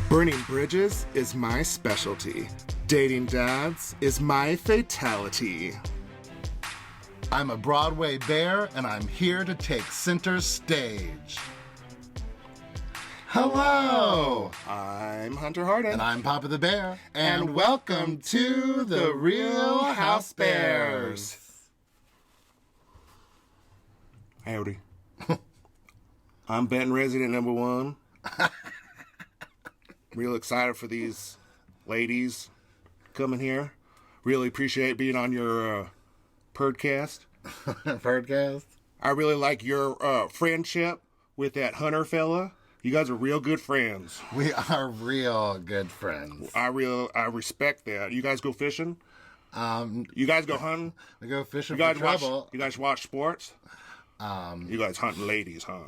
Burning bridges is my specialty. Dating dads is my fatality. I'm a Broadway bear, and I'm here to take center stage. Hello! I'm Hunter Harden. And I'm Papa the Bear. And welcome to The Real Housebears. Howdy. I'm Benton resident number 1. Real excited for these ladies coming here. Really appreciate being on your podcast. Podcast? I really like your friendship with that Hunter fella. You guys are real good friends. We are real good friends. I respect that. You guys go fishing? You guys go hunting? We go fishing for trouble. You guys watch sports? You guys hunting ladies, huh?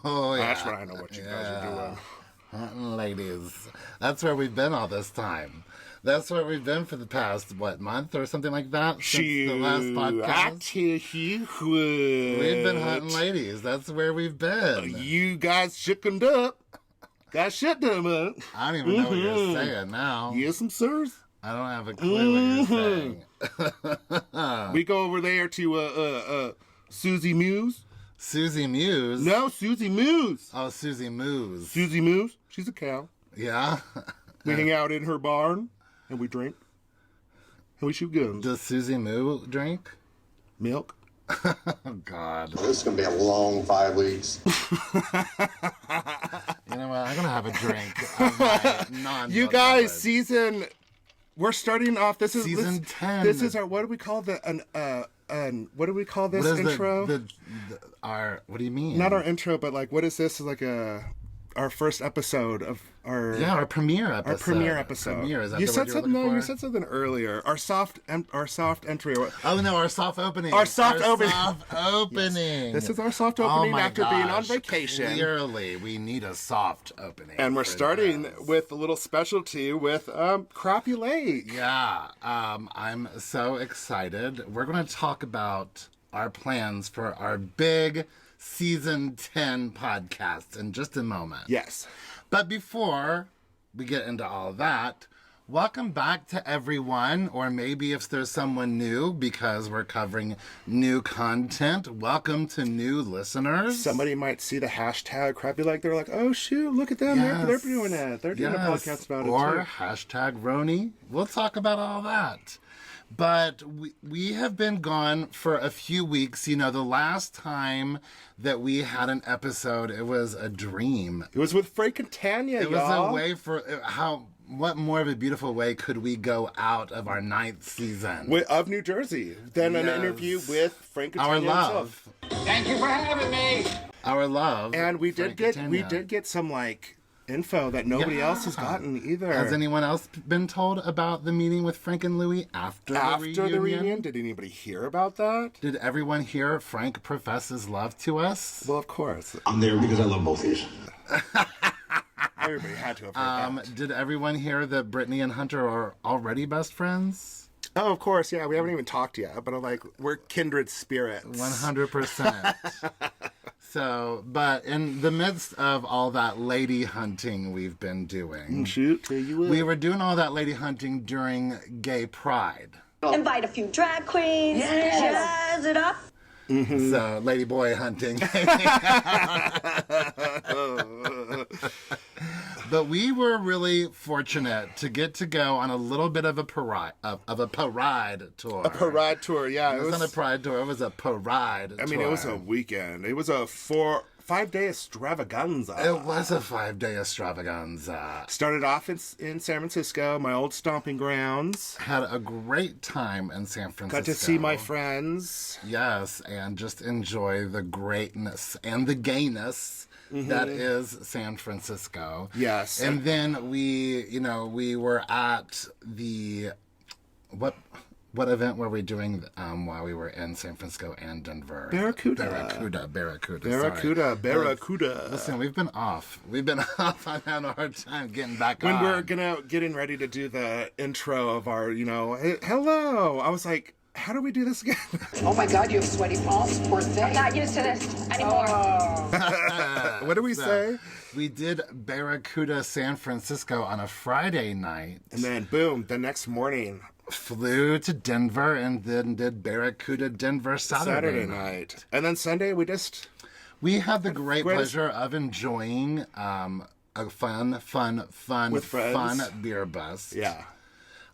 Oh, yeah. That's what I know what you guys are doing. Hunting ladies. That's where we've been all this time. That's where we've been for the past, month or something like that? Since the last podcast? I tell you what. We've been hunting ladies. That's where we've been. You guys shookened up. Got shut them up. I don't even know what you're saying now. Yes, sirs. I don't have a clue what you're saying. We go over there to Susie Muse. Susie Muse? No, Susie Muse. Oh, Susie Muse. Susie Muse. She's a cow. Yeah? We hang out in her barn, and we drink. And we shoot guns. Does Susie Moo drink? Milk. Oh, God. This is going to be a long 5 weeks. You know what? I'm going to have a drink of my non You guys, we're starting off. This is Season 10. This is our, what do we call what do we call this intro? What do you mean? Not our intro, but like, what is this? Like our first episode of our... Yeah, our premiere episode. Our premiere episode. Premiere, is that you the said word something. you're looking No, you for? said something earlier. Our soft entry. Oh, no, our soft opening. Our soft opening. Soft opening. Yes. This is our soft opening after being on vacation. Clearly, we need a soft opening. And we're starting with a little specialty with Crappie Lake. Yeah, I'm so excited. We're going to talk about our plans for our big Season 10 podcast in just a moment. Yes. But before we get into all of that, welcome back to everyone, or maybe if there's someone new, because we're covering new content, welcome to new listeners. Somebody might see the hashtag Crappie Lake. They're like, oh, shoot, look at them. Yes. They're doing it. They're doing a podcast about it, or too. Or hashtag Roni. We'll talk about all that. But we have been gone for a few weeks. You know, the last time that we had an episode, it was a dream. It was with Frank Catania, It was a way for what more of a beautiful way could we go out of our 9th season? Of New Jersey. Then an interview with Frank Catania Our love. himself. Thank you for having me. Our love. And we Frank did Catania. get some info that nobody else has gotten either. Has anyone else been told about the meeting with Frank and Louie after the reunion? Did anybody hear about that? Did everyone hear Frank profess his love to us? Well, of course. I'm there because I love both of you. Everybody had to have heard that. Did everyone hear that Brittany and Hunter are already best friends? Oh, of course, yeah. We haven't even talked yet, but we're kindred spirits. 100%. So, but in the midst of all that lady hunting we've been doing, Shoot, tell you what. we were doing all that lady hunting during Gay Pride. Invite a few drag queens, jazz it up. Mm-hmm. So, lady boy hunting. But we were really fortunate to get to go on a little bit of a parade tour. A parade tour, yeah. It wasn't a pride tour, it was a parade tour. I mean, it was a weekend. It was a 5-day extravaganza. It was a 5-day extravaganza. Started off in San Francisco, my old stomping grounds. Had a great time in San Francisco. Got to see my friends. Yes, and just enjoy the greatness and the gayness that is San Francisco. Yes. And then we were at the what event were we doing while we were in San Francisco and Denver? Barracuda. Sorry. Listen, we've been off. I'm having a hard time getting back on. When we're getting ready to do the intro of our, hey, hello, I was like, how do we do this again? Oh my God, you have sweaty palms. Poor thing. I'm not used to this anymore. What do we say? We did Barracuda San Francisco on a Friday night. And then, boom, the next morning, Flew to Denver and then did Barracuda Denver Saturday night. And then Sunday, we had the great greatest- pleasure of enjoying a fun With friends. beer bus. yeah.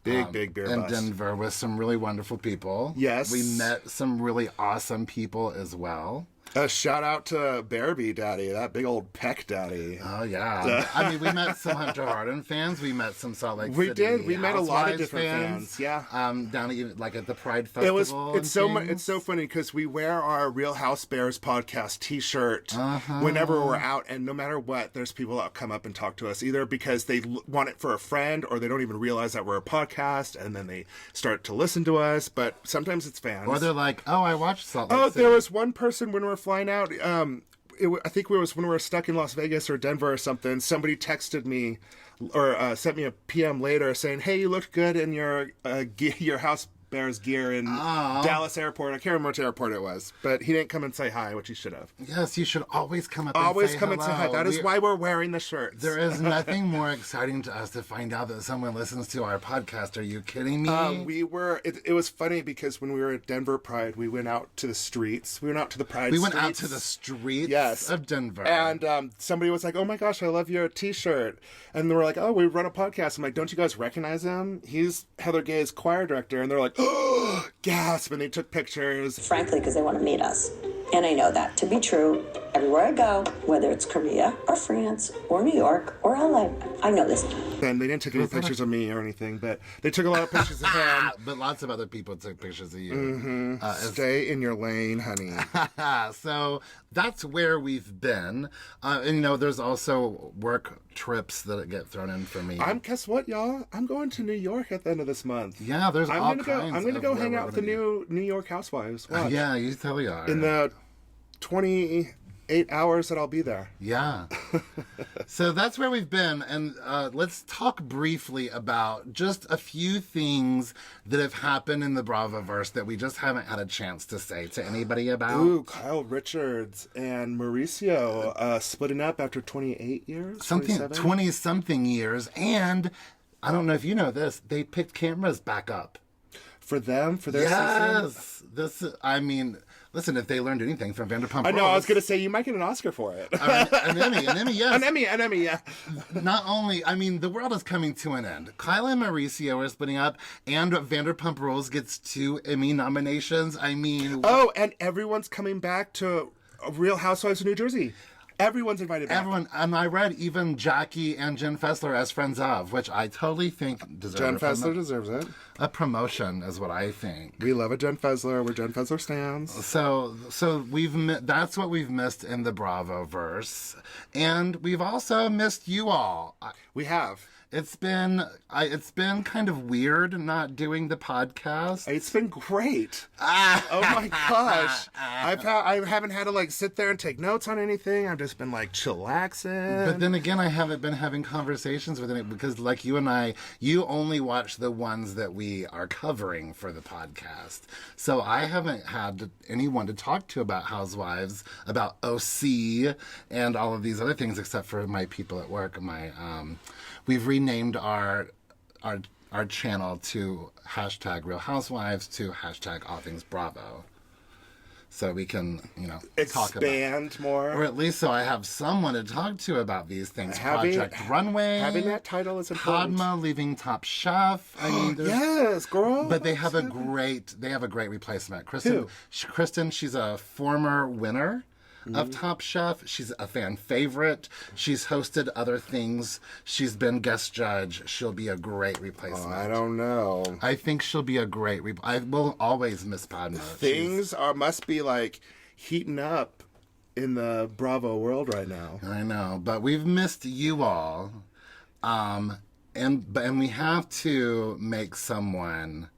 Big beer In bus. Denver with some really wonderful people. Yes. We met some really awesome people as well. A shout out to Bearby Daddy, that big old Peck Daddy. Oh, yeah. I mean, we met some Hunter Harden fans. We met some Salt Lake City We did. We met a lot of Housewives different fans. Yeah. Down even like at the Pride Festival. It's so funny because we wear our Real House Bears podcast T-shirt Uh-huh. whenever we're out, and no matter what, there's people that come up and talk to us either because they want it for a friend or they don't even realize that we're a podcast, and then they start to listen to us. But sometimes it's fans. Or they're like, oh, I watched Salt Lake Oh, City. there was one person when we were flying out. I think it was when we were stuck in Las Vegas or Denver or something. Somebody texted me or sent me a PM later saying, "Hey, you looked good in your House Bears gear in Dallas Airport." I can't remember which airport it was, but he didn't come and say hi, which he should have. Yes, you should always come up Always and say come and say hi. hello. That is why we're wearing the shirts. There is nothing more exciting to us to find out that someone listens to our podcast. Are you kidding me? It was funny because when we were at Denver Pride, we went out to the streets. We went out to the Pride We streets. went out to the streets Yes. of Denver. And somebody was like, "Oh my gosh, I love your T-shirt." And they were like, "Oh, we run a podcast." I'm like, "Don't you guys recognize him? He's Heather Gay's choir director." And they're like, "Oh, gasp!" And they took pictures. Frankly, because they want to meet us. And I know that to be true everywhere I go, whether it's Korea or France or New York or LA. I know this. And they didn't take any pictures of me or anything, but they took a lot of pictures of him. But lots of other people took pictures of you. Mm-hmm. Stay in your lane, honey. So that's where we've been. And, there's also work trips that get thrown in for me. Guess what, y'all? I'm going to New York at the end of this month. Yeah, there's all I'm kinds gonna of go where hang we're out with the gonna new New York Housewives. Watch. Yeah, you totally are. In the 28 hours that I'll be there. Yeah. So that's where we've been. And let's talk briefly about just a few things that have happened in the Bravoverse that we just haven't had a chance to say to anybody about. Ooh, Kyle Richards and Mauricio splitting up after 28 years? 20-something years. And I don't know if you know this, they picked cameras back up. For them? For their season? Yes. Listen, if they learned anything from Vanderpump I know, I was Rules- going to say, you might get an Oscar for it. An Emmy, yes. An Emmy, yeah. Not only, the world is coming to an end. Kyle and Mauricio are splitting up, and Vanderpump Rules gets 2 Emmy nominations. Oh, and everyone's coming back to Real Housewives of New Jersey. Everyone's invited back. Everyone, and I read even Jackie and Jen Fessler as friends of, which I totally think deserve Jen Fessler deserves it. a promotion, is what I think. We love a Jen Fessler. We're Jen Fessler stans. So that's what we've missed in the Bravoverse, and we've also missed you all. We have. It's been kind of weird not doing the podcast. It's been great. Oh my gosh. I haven't had to sit there and take notes on anything. I've just been chillaxing. But then again, I haven't been having conversations with it because like you and I, you only watch the ones that we are covering for the podcast. So I haven't had anyone to talk to about Housewives, about OC, and all of these other things except for my people at work. We've renamed our channel to hashtag Real Housewives to hashtag All Things Bravo. So we can, talk about expand more. or at least so I have someone to talk to about these things. Having- Project Runway. Having that title is important. Padma leaving Top Chef. there's- Yes, girl. But they have a great replacement. Kristen, she's a former winner of Top Chef. She's a fan favorite. She's hosted other things. She's been guest judge. She'll be a great replacement. I don't know. I think she'll be a great I will always miss Padma. Things must be heating up in the Bravo world right now. I know, but we've missed you all. And we have to make someone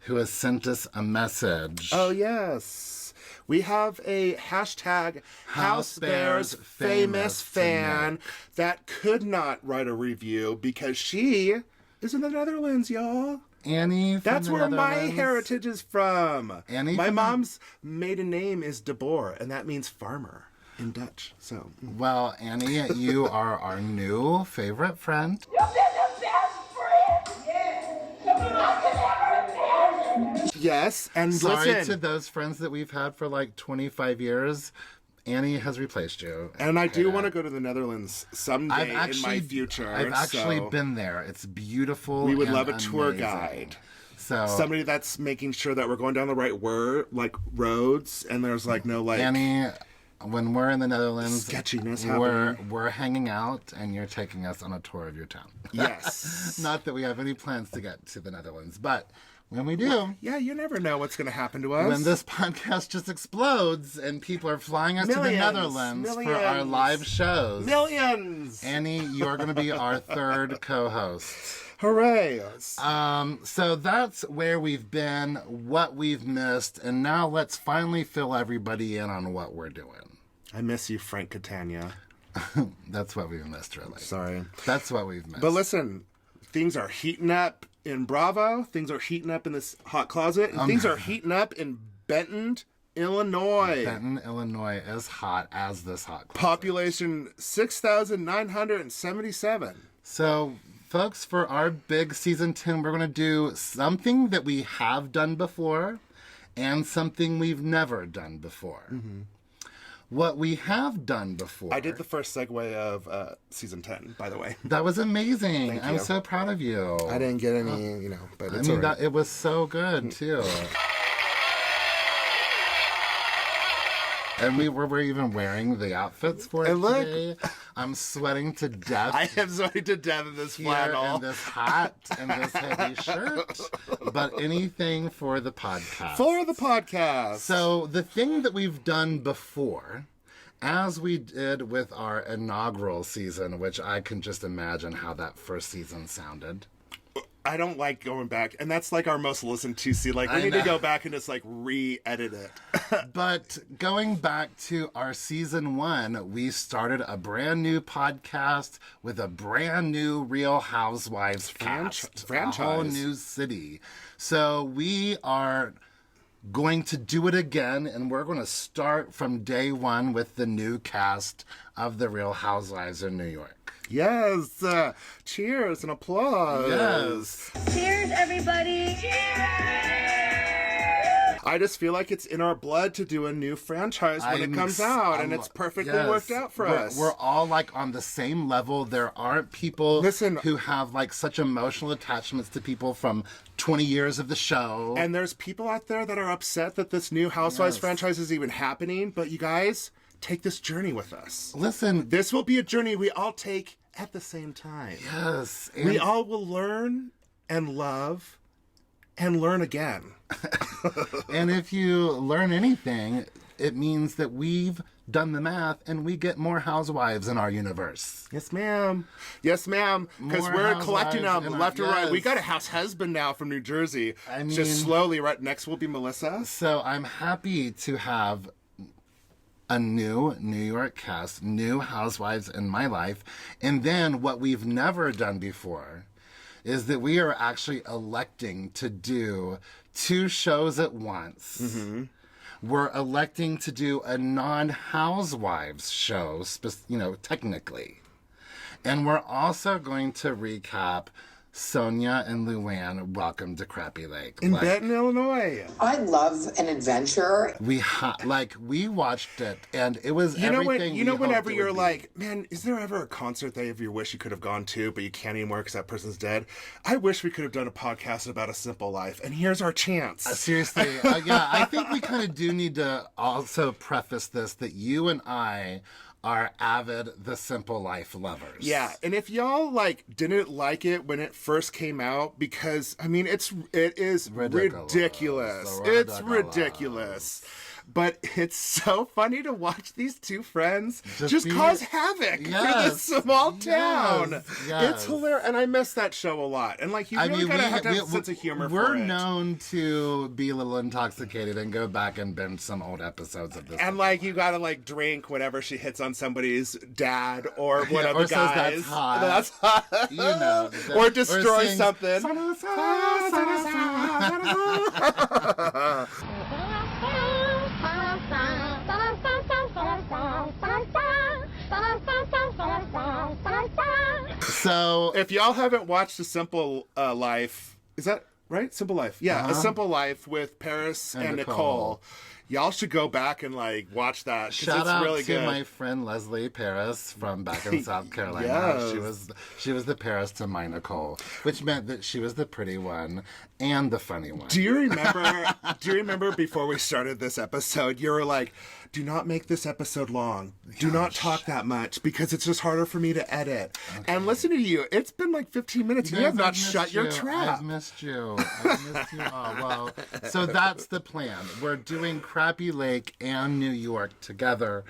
who has sent us a message. Oh, yes. We have a hashtag Housebears famous fan that could not write a review because she is in the Netherlands, y'all. Annie from That's the where my Netherlands. heritage is from. Annie My from- mom's maiden name is De Boer, and that means farmer in Dutch. So, Well, Annie, you are our new favorite friend. yes, and Sorry listen. to those friends that we've had for like 25 years. Annie has replaced you. And I do want to go to the Netherlands someday in my future. I've actually so been there. It's beautiful. we would and love a tour amazing. guide. So Somebody that's making sure that we're going down the right roads, and there's no Annie, when we're in the Netherlands, sketchiness we're hanging out, and you're taking us on a tour of your town. Yes. Not that we have any plans to get to the Netherlands, but when we do, Yeah, you never know what's going to happen to us. when this podcast just explodes and people are flying us to the Millions, Netherlands for our millions. live shows, Millions! Annie, you're going to be our third co-host. Hooray! So that's where we've been, what we've missed, and now let's finally fill everybody in on what we're doing. I miss you, Frank Catania. That's what we've missed, really. Sorry. That's what we've missed. But listen, things are heating up in Bravo. Things are heating up in this hot closet. And things are heating up in Benton, Illinois. Benton, Illinois is hot as this hot closet. Population 6,977. So, folks, for our big season 10, we're going to do something that we have done before and something we've never done before. Mm-hmm. What we have done before. I did the first segue of season 10, by the way. That was amazing. Thank I'm you. so proud of you. I didn't get any, but I it's mean, all right. it was so good, too. And we're even wearing the outfits for it And look. today. I'm sweating to death. I am sorry to death in this here flannel. in this hat and this heavy shirt, but anything for the podcast. For the podcast. So the thing that we've done before, as we did with our inaugural season, which I can just imagine how that first season sounded. I don't like going back, and that's our most listened to. See, we I need to know. go back and just re-edit it. But going back to our season 1, we started a brand new podcast with a brand new Real Housewives cast. franchise. A whole new city. So we are going to do it again, and we're going to start from day 1 with the new cast of the Real Housewives in New York. Yes. Cheers and applause. Yes. Cheers, everybody. I just feel like it's in our blood to do a new franchise when it comes out, and it's perfectly worked out for us. We're all on the same level. There aren't people who have such emotional attachments to people from 20 years of the show. And there's people out there that are upset that this new Housewives franchise is even happening, but you guys, take this journey with us. Listen, This will be a journey we all take at the same time. yes. We all will learn and love and learn again. And if you learn anything, it means that we've done the math and we get more housewives in our universe. Yes, ma'am. Yes, ma'am. Because More we're collecting housewives them in left our- and right. We yes. got a house husband now from New Jersey. I mean- Just slowly, right next will be Melissa. So I'm happy to have a new New York cast, new housewives in my life. And then what we've never done before is that we are actually electing to do 2 shows at once. Mm-hmm. We're electing to do a non-housewives show, technically. And we're also going to recap Sonia and Luann, Welcome to Crappy Lake. In Benton, Illinois. I love an adventure. We watched it, and it was everything. Whenever we you're hoped it would like, man, is there ever a concert that you wish you could have gone to, but you can't anymore because that person's dead? I wish we could have done a podcast about A Simple Life, and here's our chance. Seriously, yeah, I think we kind of do need to also preface this that you and I are avid The Simple Life lovers. Yeah, and if y'all didn't like it when it first came out, because it is ridiculous. Ridiculous. It's ridiculous. But it's so funny to watch these two friends just be- cause havoc for this small town. Yes. It's hilarious, and I miss that show a lot. And like, you really gotta have to have a sense of humor for it. We're known to be a little intoxicated and go back and binge some old episodes of this. And like, you gotta like drink whenever she hits on somebody's dad or one of the or guys. says that's hot. That's hot. You know, or destroy sings, something. So, If y'all haven't watched A Simple Life, is that right? Simple Life. Yeah, A Simple Life with Paris and Nicole. Y'all should go back and like watch that. 'Cause shout it's out really to good. my friend Leslie Paris from back in South Carolina. Yes. She was the Paris to my Nicole, which meant that she was the pretty one and the funny one. Do you remember? Do you remember before we started this episode? You were like, "Do not make this episode long. Do not talk that much because it's just harder for me to edit." Okay. And listening to you, it's been like 15 minutes. And you have not shut your trap. I've missed you. I've missed you all. Well, so that's the plan. We're doing Crappy Lake and New York together.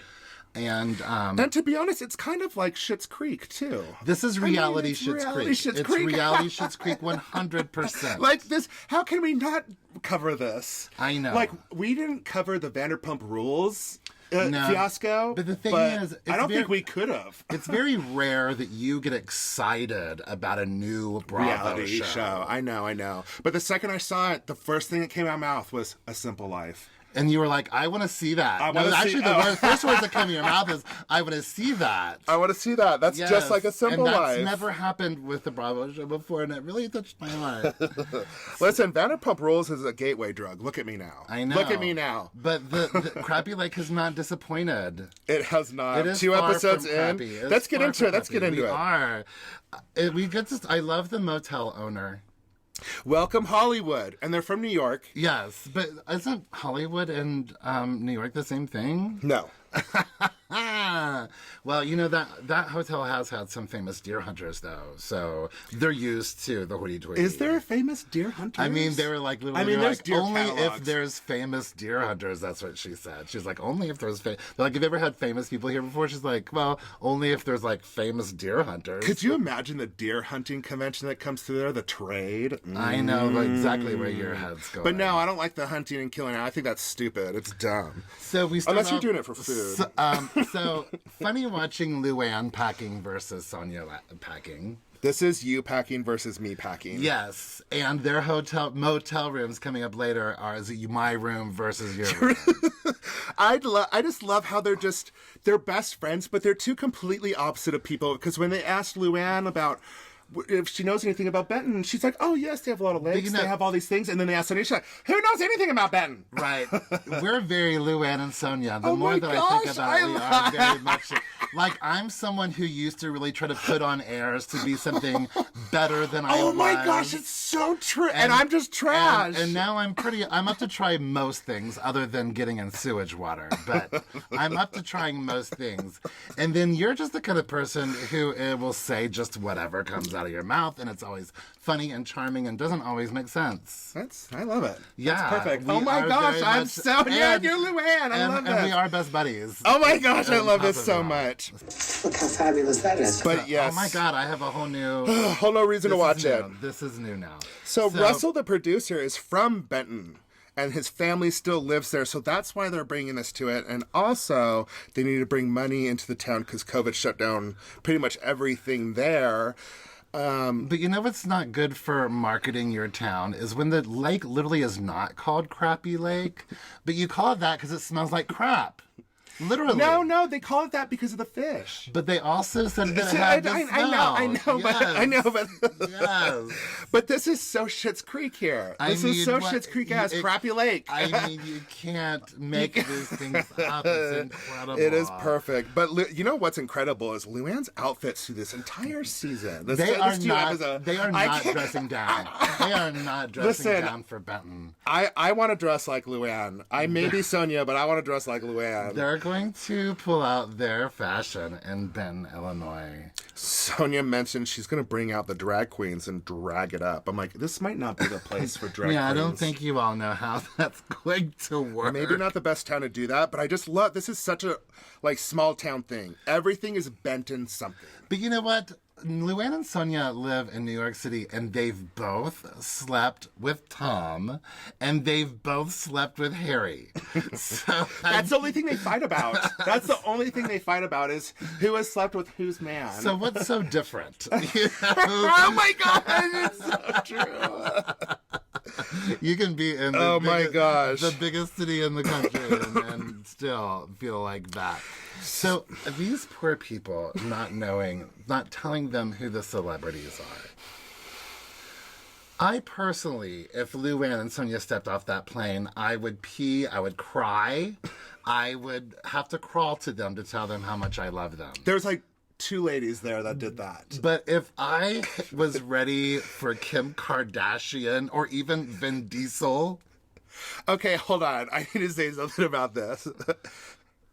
And to be honest, it's kind of like Schitt's Creek too. This is reality it's Schitt's reality Creek. Schitt's It's Creek. reality Schitt's Creek 100%. Like this, how can we not cover this? I know. Like, we didn't cover the Vanderpump Rules No. fiasco. But the thing is, I don't think we could have. It's very rare that you get excited about a new Bravo Reality show. I know. But the second I saw it, the first thing that came out of my mouth was A Simple Life. And you were like, I want to see that. I wanna see- actually, the first words that come in your mouth is, I want to see that. I want to see that. That's Yes. just like A Simple and Life. that's never happened with the Bravo show before, and it really touched my heart. Listen, Vanderpump Rules is a gateway drug. Look at me now. I know. Look at me now. But the Crappy Lake has not disappointed. It has not. It is 2 far episodes from in. crappy. It's Let's get far into from it. Let's get crappy. into We it. are. We get to. I love the motel owner. Welcome Hollywood, and they're from New York. Yes, but isn't Hollywood and New York the same thing? No. Well, you know that hotel has had some famous deer hunters though, so they're used to the hoity-toity. Is there a famous deer hunter? I mean, they were like literally. I mean, they're there's like, deer only catalogs. if there's famous deer hunters. That's what she said. She's like, only if there's. They're like, have you ever had famous people here before? She's like, well, only if there's like famous deer hunters. Could you imagine the deer hunting convention that comes through there? The trade. I know exactly where your head's going. But no, I don't like the hunting and killing. I think that's stupid. It's dumb. So we start Unless you're off- doing it for food. So funny watching Luann packing versus Sonia packing. This is you packing versus me packing. Yes, and their motel rooms coming up later are my room versus your room. I just love how they're best friends, but they're two completely opposite of people. Because when they asked Luann about if she knows anything about Benton, she's like, "Oh yes, they have a lot of lakes. you know- They have all these things." And then they asked Sonia, she's like, "Who knows anything about Benton?" Right. We're very Luann and Sonia. The Oh more my that I think gosh, about it, we are very much like I'm someone who used to really try to put on airs to be something better than I was. Oh my gosh, it's so true. And I'm just trash. And now I'm up to try most things other than getting in sewage water. But I'm up to trying most things. And then you're just the kind of person who will say just whatever comes out of your mouth, and it's always funny and charming and doesn't always make sense. I love it. Yeah. That's perfect. we Oh my are gosh, very I'm much- Sonia and you're Luann. I love and we this. are best buddies. Oh my gosh, I On love top this of so it all. much. Look how fabulous that is. But yes. Oh my God, I have a whole new. Whole no reason to This watch is it. new. This is new now. So Russell, the producer, is from Benton, and his family still lives there. So that's why they're bringing us to it. And also, they need to bring money into the town because COVID shut down pretty much everything there. But you know what's not good for marketing your town is when the lake literally is not called Crappy Lake, but you call it that because it smells like crap. Literally. No, they call it that because of the fish. But they also said that it See, had the smell. I know, but Yes. but this is so Schitt's Creek here. This is so Schitt's Creek as Crappy Lake. I mean, you can't make these things up. It's incredible. It is perfect. But you know what's incredible is Luann's outfits through this entire season. They are not I can't- dressing down. They are not dressing Listen, down for Benton. I want to dress like Luann. I may be Sonia, but I want to dress like Luann. They're going to pull out their fashion in Benton, Illinois. Sonia mentioned she's going to bring out the drag queens and drag it up. I'm like, this might not be the place for drag queens. Yeah, I don't think you all know how that's going to work. Maybe not the best town to do that, but I just love, this is such a, like, small town thing. Everything is Benton something. But you know what? Luann and Sonia live in New York City, and they've both slept with Tom, and they've both slept with Harry. So That's the only thing they fight about. That's the only thing they fight about is who has slept with whose man. So what's so different? You know? Oh my God, it's so true. You can be in the biggest city in the country and still feel like that. So these poor people not telling them who the celebrities are. I personally, if Luann and Sonia stepped off that plane, I would pee, I would cry, I would have to crawl to them to tell them how much I love them. There's like 2 ladies there that did that. But if I was ready for Kim Kardashian or even Vin Diesel... Okay, hold on. I need to say something about this.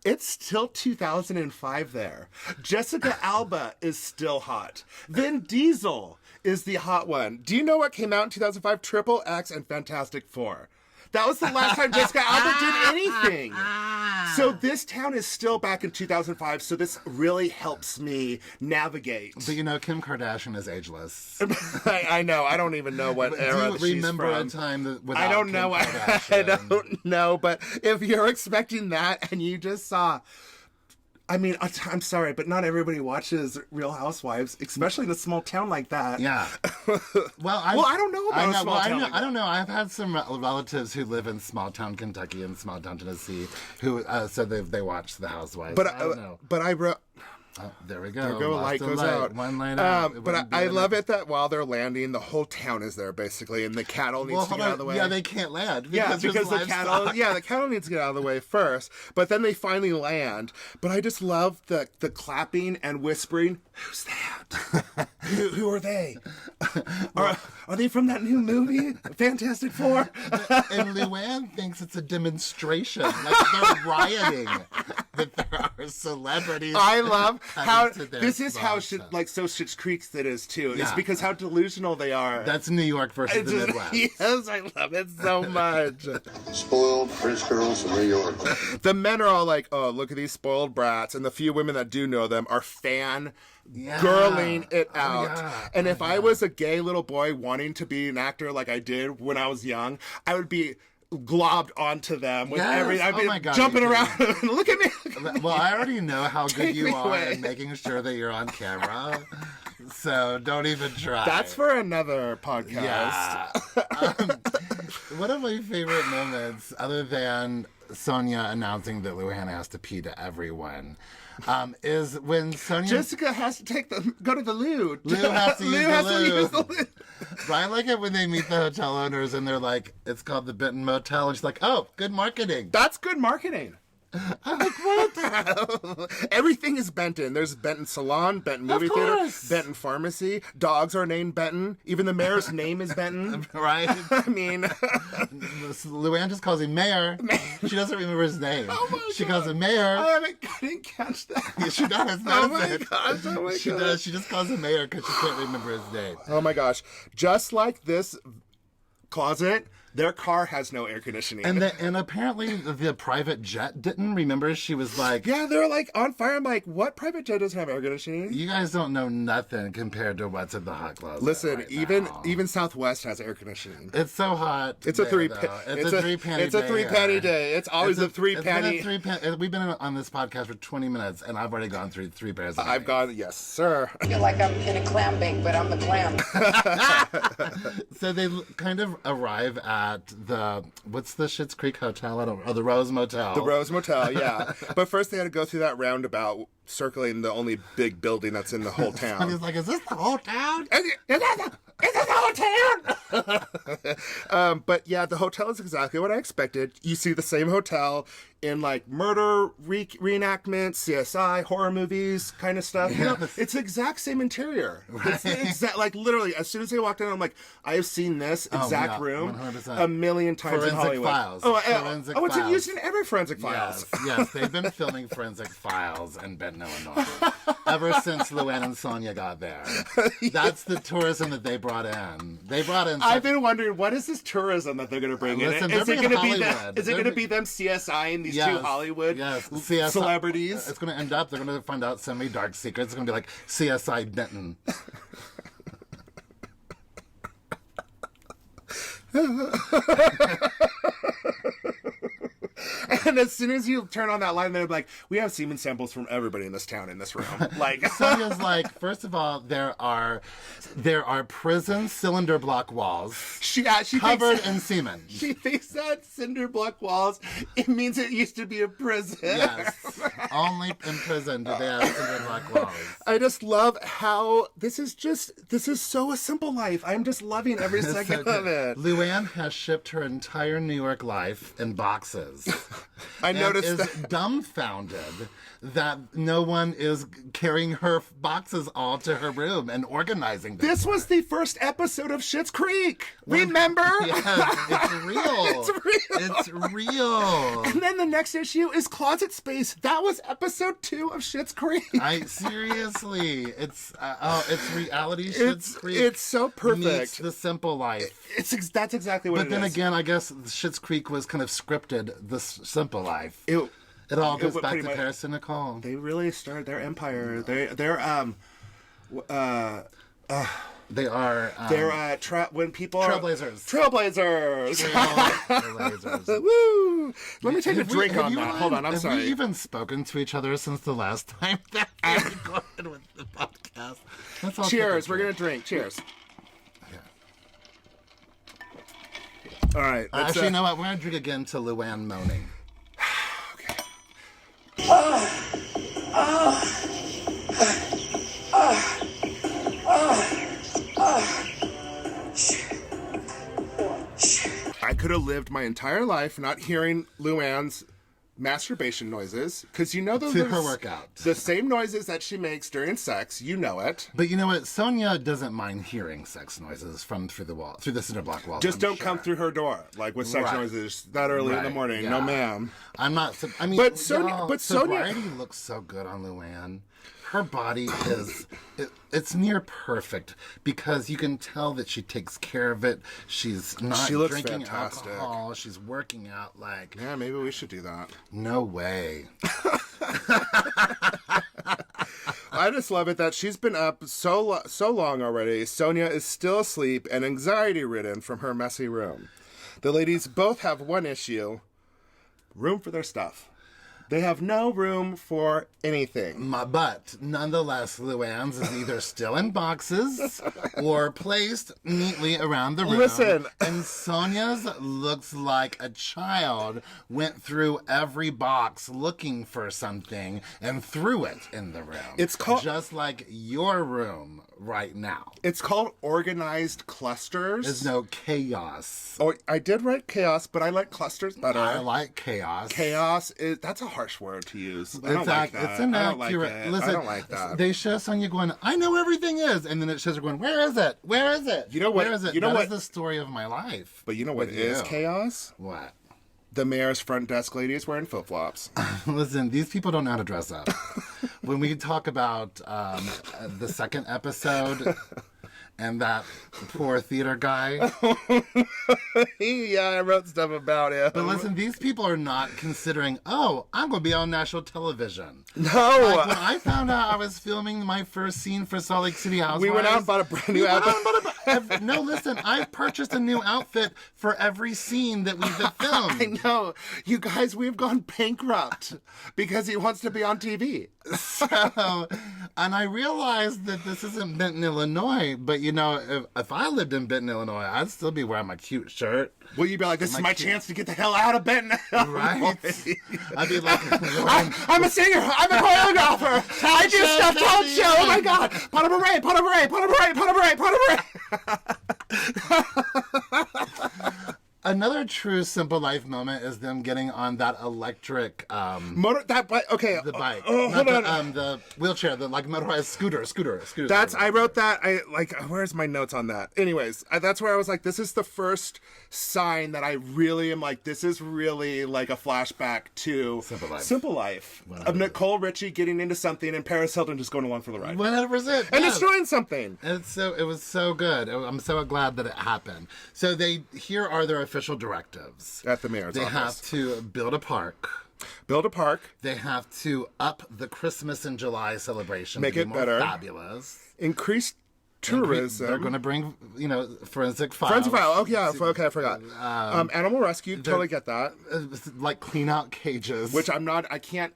It's still 2005 there. Jessica Alba is still hot. Vin Diesel is the hot one. Do you know what came out in 2005? Triple X and Fantastic Four. That was the last time Jessica Alba did anything. So this town is still back in 2005, so this really helps me navigate. But you know, Kim Kardashian is ageless. I know. I don't even know what era Do she's you remember from. a time without I don't Kim know. Kardashian? I don't know. But if you're expecting that and you just saw... I mean, I'm sorry, but not everybody watches Real Housewives, especially in a small town like that. Yeah. Well, I don't know about a small town like that. I don't know. I've had some relatives who live in small town Kentucky and small town Tennessee who said they watch The Housewives. But I don't know. But I wrote... Oh, there we go. There we go. Light goes out. One light out. But I love it that while they're landing, the whole town is there basically, and the cattle needs to get out of the way. Yeah, they can't land. Because the cattle. Yeah, the cattle needs to get out of the way first. But then they finally land. But I just love the clapping and whispering. Who's that? who are they? Are they from that new movie, Fantastic Four? And Luann thinks it's a demonstration, like they're rioting. That there are celebrities. I love how this is how so Schitt's Creek it is too. It's Yeah. because how delusional they are. That's New York versus the Midwest. Yes, I love it so much. Spoiled French girls from New York. The men are all like, "Oh, look at these spoiled brats," and the few women that do know them are girling it out. Yeah. And if I was a gay little boy wanting to be an actor like I did when I was young, I would be globbed onto them with I'd be my God, jumping you around. Look at me. Well, I already know how good Take you me are away. at making sure that you're on camera. So don't even try. That's for another podcast. Yeah. One of my favorite moments, other than Sonia announcing that Luann has to pee to everyone, is when Sonia... Jessica has to go to the loo. Lou has to use the loo. loo. But I like it when they meet the hotel owners and they're like, it's called the Benton Motel. And she's like, oh, good marketing. That's good marketing. I'm like, what? Everything is Benton. There's Benton Salon, Benton Movie Theater, Benton Pharmacy. Dogs are named Benton. Even the mayor's name is Benton. Right? I mean... Luann just calls him Mayor. She doesn't remember his name. Oh my she God. calls him Mayor. I didn't catch that. Yeah, she does. Oh my gosh. Oh my She gosh. does. She just calls him Mayor because she can't remember his name. Oh my gosh. Just like this closet, their car has no air conditioning. And apparently the private jet didn't. Remember, she was like, yeah, they're like on fire. I'm like, what private jet doesn't have air conditioning? you guys don't know nothing compared to what's in the hot closet. Listen, right even now. Southwest has air conditioning. It's so hot. It's a there, three. though. It's a three panty. It's a 3 panty day. It's always a 3 panty. We've been on this podcast for 20 minutes, and I've already gone through 3 pairs. Of I've gone. Yes, sir. I feel like I'm in a clam bake, but I'm the clam. So they kind of arrive at what's the Schitt's Creek Hotel? The Rose Motel. The Rose Motel, yeah. But first they had to go through that roundabout, circling the only big building that's in the whole And town. he's like, is this the whole town? Is this the whole town? But yeah, the hotel is exactly what I expected. You see the same hotel in like murder reenactments, CSI, horror movies, kind of stuff. You know, it's the exact same interior. Right. It's the exact, like literally, as soon as they walked in, I'm like, I have seen this exact room 100%. a million times in Forensic Hollywood. Files. Forensic Files. It's used in every Forensic Files. Yes, they've been filming Forensic Files in Benton, Illinois, ever since Luann and Sonia got there. That's the tourism that they brought in. I've been wondering, what is this tourism that they're going to bring Listen, in? Is it going to be Hollywood. is it going to be them CSI and these two Hollywood celebrities? It's going to end up, they're going to find out so many dark secrets. It's going to be like CSI Benton. And as soon as you turn on that line, they're like, we have semen samples from everybody in this town in this room. Like, Sonia's like, first of all, there are prison cylinder block walls she covered thinks, in semen. She thinks that cinder block walls, it means it used to be a prison. Yes, only in prison do they have cinder block walls. I just love how this is so a simple life. I'm just loving every second of it. Luann has shipped her entire New York life in boxes. I noticed is that. dumbfounded that no one is carrying her boxes all to her room and organizing them. This was the first episode of Schitt's Creek. Remember? Yes, it's real. It's real. It's real. And then the next issue is Closet Space. That was episode 2 of Schitt's Creek. Seriously, it's reality. Schitt's Creek. It's so perfect. Meets The Simple Life. That's exactly what it is. But then again, I guess Schitt's Creek was kind of scripted. The Simple Life. It all goes back to Paris and Nicole. They really started their empire. They are when people Trailblazers. Woo! Let me take a drink on that. Hold on, I'm sorry. Have we even spoken to each other since the last time that we recorded with the podcast? Let's all Cheers. We're gonna drink. Cheers. All right. Actually, you know what? We're gonna drink again to Luann moaning. I could have lived my entire life not hearing Luann's masturbation noises, because you know those To are her workout. the same noises that she makes during sex. You know it. But you know what? Sonia doesn't mind hearing sex noises from through the cinder block wall. Just don't come through her door, like with sex Right. noises that early in the Right, morning. yeah. No, ma'am. I'm not. I mean, But Sonia- sobriety looks so good on Luann. Her body it's near perfect because you can tell that she takes care of it. She's not She looks drinking fantastic. alcohol. She's working out like Yeah, maybe we should do that. no way. I just love it that she's been up so long already. Sonia is still asleep and anxiety-ridden from her messy room. The ladies both have one issue: room for their stuff. They have no room for anything. But nonetheless, Luann's is either still in boxes or placed neatly around the room. Listen. And Sonia's looks like a child went through every box looking for something and threw it in the room. It's called- just like your room right now. It's called organized clusters. There's no chaos. Oh, I did write chaos, but I like clusters better. I like chaos. Chaos is that's a harsh word to use. I don't like that. It's I don't like inaccurate. it. Listen, I don't like that. They show Sonia going, I know everything is. And then it shows her going, where is it? Where is it? You know what- Where is it? you know That what- is the story of my life. But you know what with is you. chaos? What? The mayor's front desk lady is wearing flip-flops. Listen, these people don't know how to dress up. When we talk about the second episode and that poor theater guy. Yeah, I wrote stuff about it. But listen, these people are not considering, oh, I'm going to be on national television. No. Like when I found out I was filming my first scene for Salt Lake City Housewives. We went out and bought a brand new outfit. No, listen, I purchased a new outfit for every scene that we've filmed. I know. You guys, we've gone bankrupt because he wants to be on TV. So, and I realized that this isn't Benton, Illinois, but you know, if I lived in Benton, Illinois, I'd still be wearing my cute shirt. Will you be like, this is my chance to get the hell out of Benton? Right? I'd be like, I'm a singer. I'm a choreographer. I do stuff talent show. Oh my God. Pot of beret, pot of beret, pot of beret, pot of beret, pot of beret. Another true Simple Life moment is them getting on that electric That bike. Okay. the bike. Oh, Not hold on. the wheelchair, the like motorized scooter. I wrote that. Where's my notes on that? Anyways, that's where I was like, this is the first sign that I really am like, this is really like a flashback to Simple Life. Of Nicole Richie getting into something and Paris Hilton just going along for the ride. 100%. And destroying something. And it was so good. I'm so glad that it happened. So here are their official directives. At the mayor's They office. have to build a park. Build a park. They have to up the Christmas in July celebration. Make to be it more better. Fabulous. Increase tourism. They're going to bring, forensic files. Forensic file. Oh, yeah. Okay, I forgot. Animal rescue. Totally get that. Like clean out cages. Which I'm not. I can't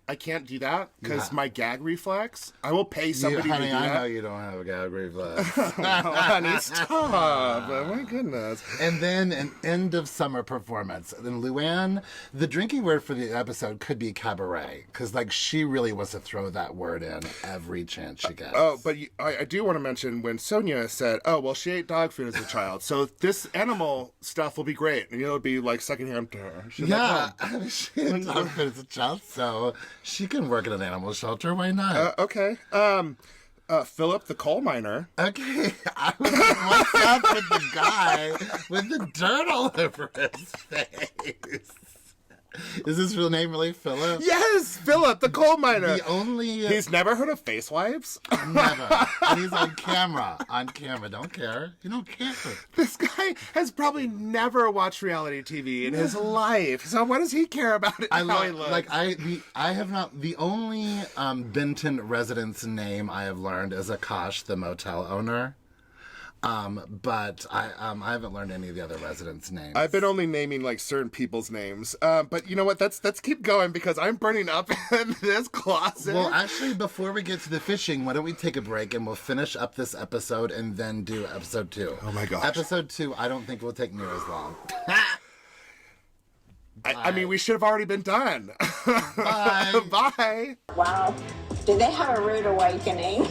do that because my gag reflex. I will pay somebody honey, to do I that. know you don't have a gag reflex. Oh, honey, stop. Oh, my goodness. And then an end of summer performance. Then Luann, the drinking word for the episode could be cabaret, because she really wants to throw that word in every chance she gets. Oh, but I do want to mention when Sonia said, "Oh, well, she ate dog food as a child, so this animal stuff will be great," and it'll be like secondhand to her. She's yeah, like, she ate dog food as a child, so she can work in an animal shelter. Why not? Okay. Philip, the coal miner. Okay, I was like, what's up with the guy with the dirt all over his face? Is his real name really Philip? Yes, Philip, the coal miner. He's never heard of face wipes? Never. And he's on camera. Don't care. You don't care. This guy has probably never watched reality TV in his life. So what does he care about it? How he looks? I have not. The only Benton resident's name I have learned is Akash, the motel owner. But I haven't learned any of the other residents' names. I've been only naming certain people's names. But you know what? Let's keep going because I'm burning up in this closet. Well, actually, before we get to the fishing, why don't we take a break and we'll finish up this episode and then do episode 2. Oh my gosh. Episode 2, I don't think will take near as long. I mean, we should have already been done. Bye. Bye. Wow. Did they have a rude awakening?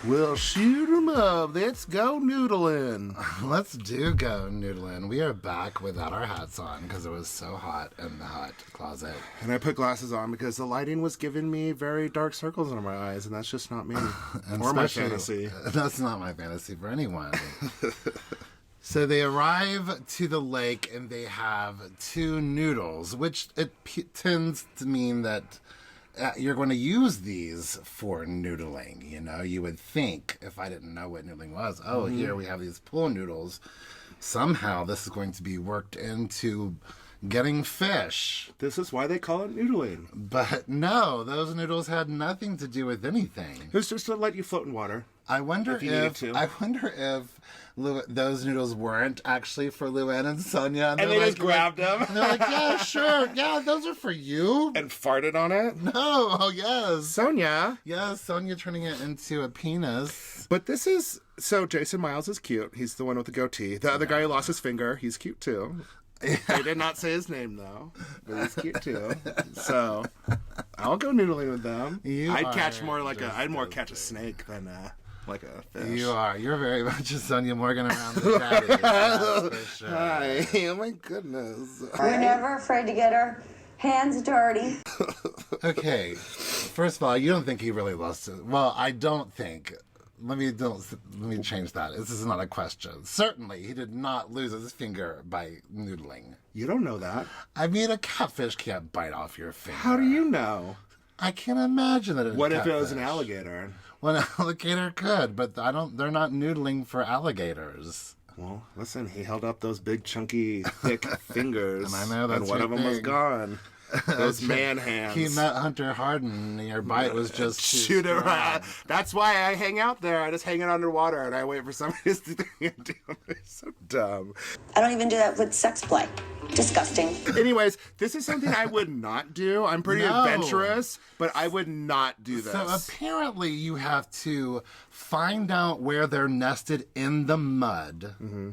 We'll shoot 'em up. Let's go noodling. Let's go noodling. We are back without our hats on because it was so hot in the hot closet. And I put glasses on because the lighting was giving me very dark circles under my eyes, and that's just not me. Or my fantasy. That's not my fantasy for anyone. So they arrive to the lake and they have 2 noodles, which tends to mean that you're going to use these for noodling. You would think, if I didn't know what noodling was, here we have these pool noodles. Somehow this is going to be worked into getting fish. This is why they call it noodling. But no, those noodles had nothing to do with anything. It was just to let you float in water. I wonder if those noodles weren't actually for Luann and Sonia. And they just grabbed them. And they're like, yeah, sure. Yeah, those are for you. And farted on it? No. Oh, yes. Sonia. Yes, Sonia turning it into a penis. But this is... So Jason Miles is cute. He's the one with the goatee. The other guy who lost his finger, he's cute too. I did not say his name though, but he's cute too. So I'll go noodling with them. I'd catch more I'd more catch a snake than like a fish. You are. You're very much a Sonia Morgan around the daddy. That's for sure. Hi. Oh my goodness. We're never afraid to get our hands dirty. Okay. First of all, you don't think he really lost it. Well, I don't think. Let me change that. This is not a question. Certainly, he did not lose his finger by noodling. You don't know that. I mean, a catfish can't bite off your finger. How do you know? I can't imagine that. What if it was an alligator? Well, an alligator could, but they're not noodling for alligators. Well, listen, he held up those big, chunky, thick fingers. And I know that's and one your of them was thing. gone. Those man hands. He met Hunter Harden, and your bite was just shoot it right. That's why I hang out there. I just hang it underwater and I wait for somebody to do it. It's so dumb. I don't even do that with sex play. Disgusting. Anyways, this is something I would not do. I'm pretty No. adventurous, but I would not do this. So apparently you have to find out where they're nested in the mud. Mm-hmm.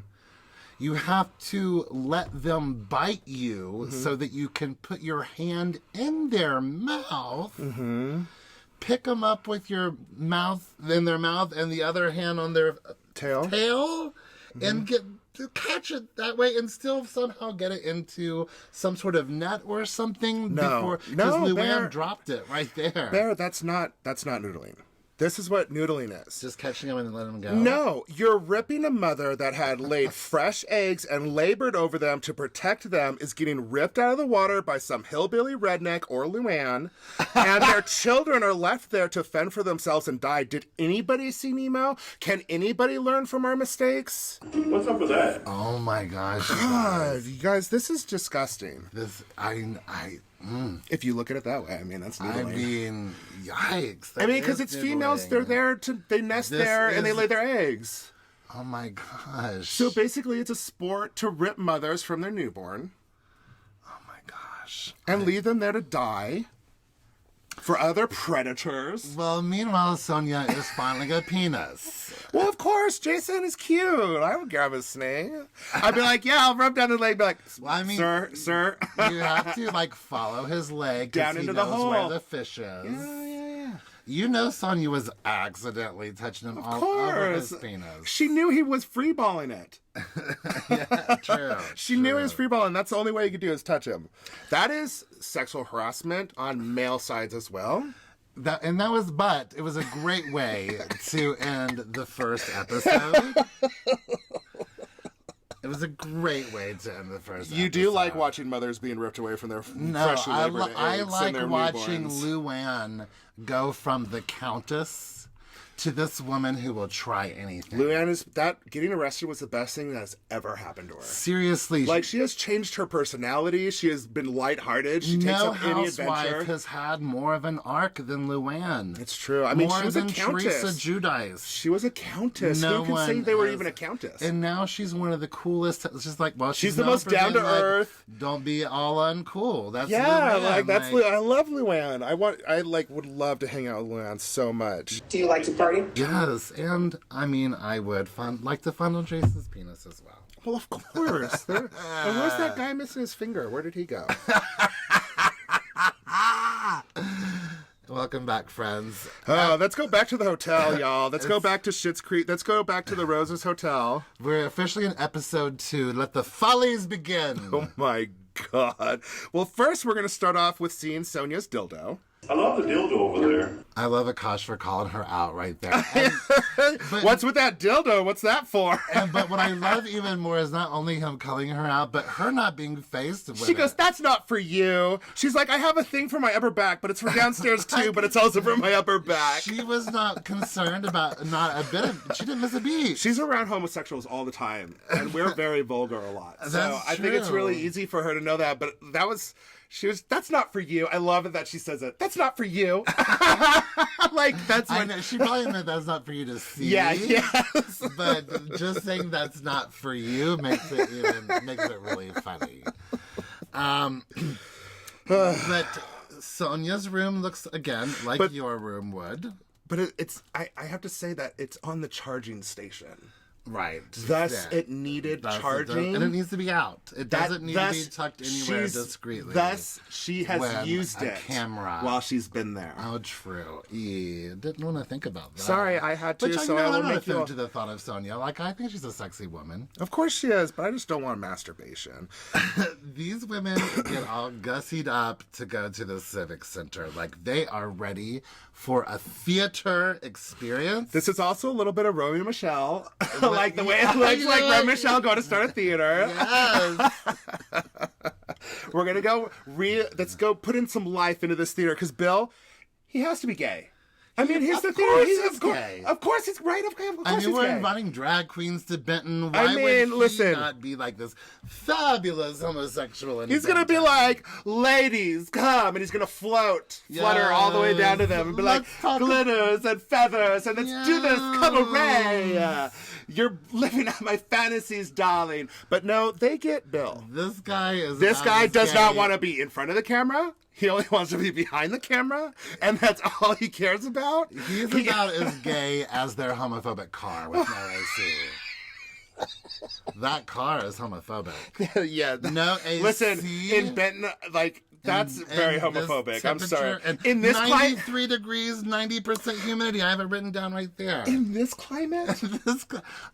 You have to let them bite you so that you can put your hand in their mouth, pick them up with your mouth, in their mouth, and the other hand on their tail, and get to catch it that way, and still somehow get it into some sort of net or something. Because Luann dropped it right there. Bear, that's not noodling. This is what noodling is. Just catching them and letting them go? No, you're ripping a mother that had laid fresh eggs and labored over them to protect them is getting ripped out of the water by some hillbilly redneck or Luann, and their children are left there to fend for themselves and die. Did anybody see Nemo? Can anybody learn from our mistakes? What's up with that? Oh my gosh. God, you guys, this is disgusting. If you look at it that way, I mean, that's noodling. I mean, yikes. I mean, because it's females, they nest there and they lay their eggs. Oh my gosh. So basically, it's a sport to rip mothers from their newborn. Oh my gosh. And leave them there to die for other predators. Well, meanwhile, Sonia is fondling a penis. Well, of course, Jason is cute. I would grab his snake. I'd be like, yeah, I'll rub down the leg. Be like, well, I mean, sir. You have to, like, follow his leg. Down into the hole. Where the fish is. Yeah. You know Sonia was accidentally touching him all over his penis. She knew he was freeballing it. Yeah, true. She knew he was freeballing. That's the only way you could do is touch him. That is sexual harassment on male sides as well. It was a great way to end the first episode. It was a great way to end the first episode. You do like watching mothers being ripped away from their freshly labored eggs I and like their watching newborns. Luann go from the countess to this woman who will try anything. Luann getting arrested was the best thing that has ever happened to her. Seriously. Like, she has changed her personality. She has been lighthearted. She takes no up any housewife adventure. has had more of an arc than Luann. It's true. I mean, more she was a than countess. Teresa Giudice. She was a countess. No Who can say one they were has- even a countess? And now she's one of the coolest. It's just like, well, She's the known most for being down to like, earth. Don't be all uncool. That's yeah, Luann. I love Luann. I would love to hang out with Luann so much. Do you like to party? Yes, and I mean, I would like to fondle Jason's penis as well. Well, of course. And where's that guy missing his finger? Where did he go? Welcome back, friends. Let's go back to the hotel, y'all. Let's go back to Schitt's Creek. Let's go back to the Roses Hotel. We're officially in episode 2. Let the follies begin. Oh my God. Well, first we're going to start off with seeing Sonia's dildo. I love the dildo over there. I love Akash for calling her out right there. And, What's with that dildo? What's that for? but what I love even more is not only him calling her out, but her not being faced with She goes, it. that's not for you. She's like, I have a thing for my upper back, but it's for downstairs too, but it's also for my upper back. She was not concerned about, not a bit of, she didn't miss a beat. She's around homosexuals all the time, and we're very vulgar a lot. So That's I think it's true. really easy for her to know that, but that's not for you. I love it that she says it. That's not for you. Like, that's I what... know, she probably meant that's not for you to see. Yeah, yes. But just saying that's not for you makes it really funny. But Sonia's room looks again like your room would. But I have to say that it's on the charging station. Right. Thus, it needed charging. And it needs to be out. It doesn't need to be tucked anywhere discreetly. Thus, she has when used a it camera. while she's been there. Oh, true. Didn't want to think about that. Sorry, I had to, But so I will I'm not make you... offended to the thought of Sonia. Like, I think she's a sexy woman. Of course she is, but I just don't want masturbation. These women get all gussied up to go to the Civic Center. Like, they are ready for a theater experience. This is also a little bit of Romeo and Michelle. Like the way it looks like know, Romeo and Michelle go to start a theater. Yes. We're going to go, let's go put in some life into this theater, because Bill, he has to be gay. I mean, he's the theater. He's gay. Of course he's right. Of course I mean, he's we're gay. inviting drag queens to Benton. Why I mean, would he listen. not be like this fabulous homosexual? In He's going to be Benton? like, ladies, come. And he's going to flutter all the way down to them and be like, Let's talk- glitters and feathers, and let's do this cabaret. You're living out my fantasies, darling. But no, they get Bill. This guy This guy does not want to be in front of the camera. He only wants to be behind the camera, and that's all he cares about. He's about as gay as their homophobic car with no AC. That car is homophobic. Yeah. No AC. Listen, in Benton, like, that's very And this homophobic. I'm sorry. temperature, and In this climate, 93 degrees, 90% humidity. I have it written down right there. in this climate,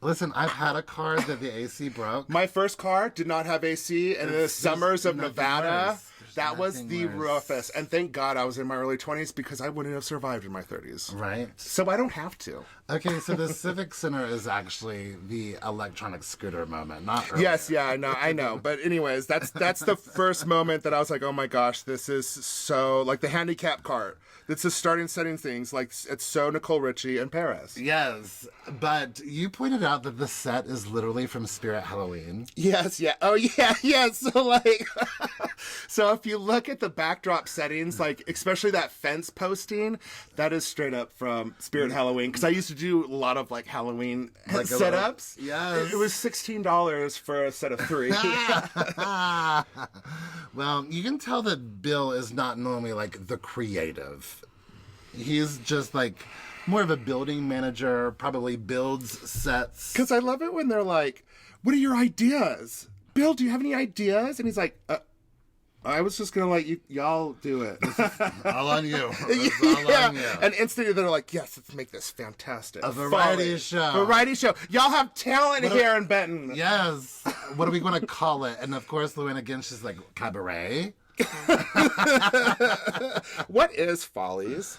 Listen, I've had a car that the AC broke. my first car did not have AC, and in the There's summers of nothing Nevada, worse. There's that was nothing the worse. roughest. And thank God I was in my early 20s because I wouldn't have survived in my 30s. Right? So I don't have to. Okay, so the Civic Center is actually the electronic scooter moment, not earlier. Yes, yeah, I know. But anyways, that's the first moment that I was like, oh my gosh, this is so like the handicap cart. It's just starting setting things like it's so Nicole Richie and Paris. Yes, but you pointed out that the set is literally from Spirit Halloween. Yes, yeah. Oh yeah, yeah. So like so if you look at the backdrop settings, like especially that fence posting, that is straight up from Spirit Halloween. Because I used to do a lot of like Halloween Like a setups. yes. It was $16 for a set of 3. Well, you can tell that Bill is not normally like the creative. He's just like more of a building manager, probably builds sets. Because I love it when they're like, what are your ideas? Bill, do you have any ideas? And he's like, I was just going to let y'all do it. All on you. It's all on you. And instantly they're like, yes, let's make this fantastic. A variety show. Variety show. Y'all have talent here in Benton. Yes. What are we going to call it? And of course, Luann again, she's like, cabaret. What is Follies?